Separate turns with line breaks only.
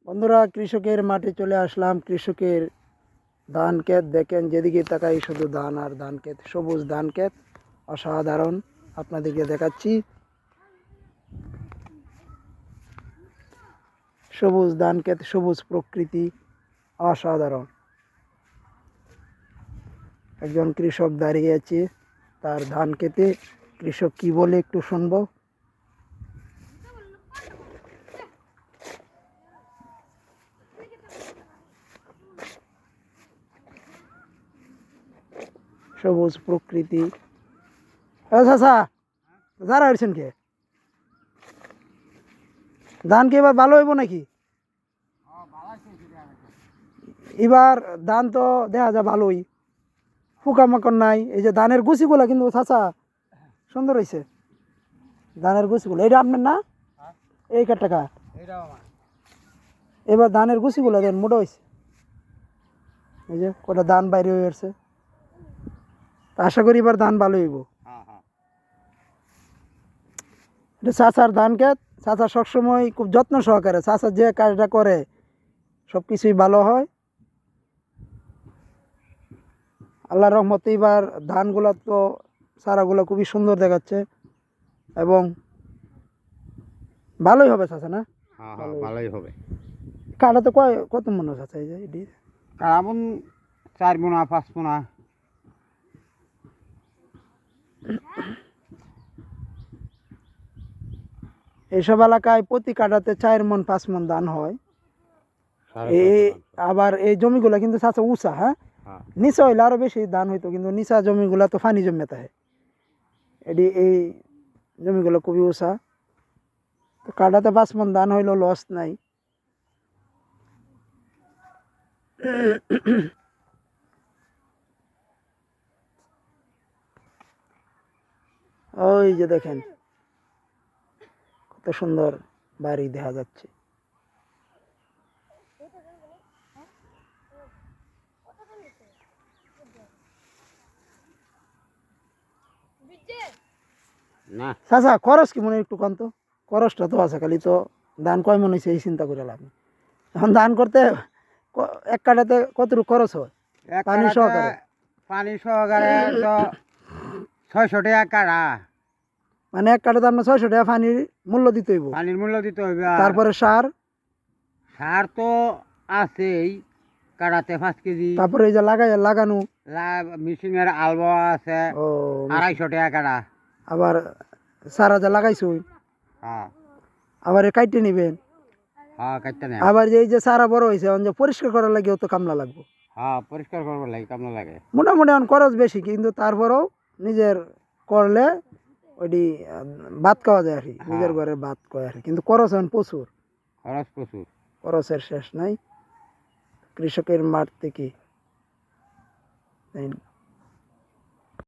বন্ধুরা, কৃষকের মাঠে চলে আসলাম। কৃষকের ধান ক্ষেত দেখেন, যেদিকে তাকাই শুধু ধান আর ধান ক্ষেত, সবুজ ধান ক্ষেত, অসাধারণ। আপনাদেরকে দেখাচ্ছি সবুজ ধান ক্ষেত, সবুজ প্রকৃতি, অসাধারণ। একজন কৃষক দাঁড়িয়ে আছে তার ধান ক্ষেতে। কৃষক কি বলে একটু শুনবো। সবুজ প্রকৃতি। চাচা, যারা হয়েছেন কে, ধান কি এবার ভালো হইব নাকি? এবার ধান তো দেখা যায় ভালোই, পোকামাকড় নাই। এই যে ধানের গুছিগুলো কিন্তু চাচা সুন্দর হয়েছে। ধানের গুছিগুলো এটা আপনার না? এই টাকা এবার ধানের গুছিগুলো দেন মোটা হয়েছে। এই যে কটা ধান বাইরে হয়ে আসছে, আশা করি এবার ধান ভালো হইব। এটা চাচার ধান ক্ষেত। চাচা সবসময় খুব যত্ন সহকারে, চাচা যে কাজটা করে সব কিছুই ভালো হয়। আল্লাহর রহমতে এবার ধানগুলো তো চারাগুলো খুবই সুন্দর দেখাচ্ছে এবং ভালোই হবে চাচা, না?
ভালোই হবে।
কাটা তো কত মনে হয় চাচা? এই যে এটি
কারাবন 4 মোনা 5 মোনা।
এইসব এলাকায় প্রতি কাটাতে 4 মন 5 মন ধান হয়। এই আবার এই জমিগুলো কিন্তু চাচা উঁচা, হ্যাঁ, নিচা হইলে আরো বেশি ধান হইতো, কিন্তু নিচা জমিগুলা তো পানি জমে থাকে। এটি এই জমিগুলো খুবই উঁচা, তো কাটাতে 5 মন ধান হইলেও লস নাই। ওই যে দেখেন কত সুন্দর বাড়ি দেখা যাচ্ছে।
না
চাচা, খরচ কি মনে একটু কম তো? খরচটা তো আছে, খালি তো ধান কয় মন হয়েছে এই চিন্তা করে লাভ নেই। এখন ধান করতে এক কাটাতে কতটুকু খরচ হয় পানি সহকারে?
পানি সহকারে তো 600 টাকা কাড়া।
মানে এক কাটাতে আপনার 600 টাকা পানির মূল্য দিতে হইব,
পানির মূল্য দিতে হবে।
তারপরে সার,
সার তো আছেই, কাড়াতে 5 কেজি।
তারপরে এই যে লাগানো
মেশিনের আলবা আছে
ও
250 টাকা কাড়া।
আবার সারা যা লাগাইছো
হ্যাঁ
আবার কাইটে নিবেন।
হ্যাঁ কাটতে নেই।
আবার এই যে সারা বড় হয়েছে এখন যে পরিষ্কার করার লাগেও তো কামলা লাগবে।
হ্যাঁ পরিষ্কার করবার লাগে, কামনা লাগে।
মোটামুটি এখন খরচ বেশি, কিন্তু তারপরেও নিজের করলে ওইটি ভাত খাওয়া যায় আর কি, নিজের ঘরে ভাত খাওয়া আর কি। কিন্তু খরচ এখন প্রচুর,
খরচ প্রচুর।
খরচের শেষ নাই। কৃষকের মাঠ থেকে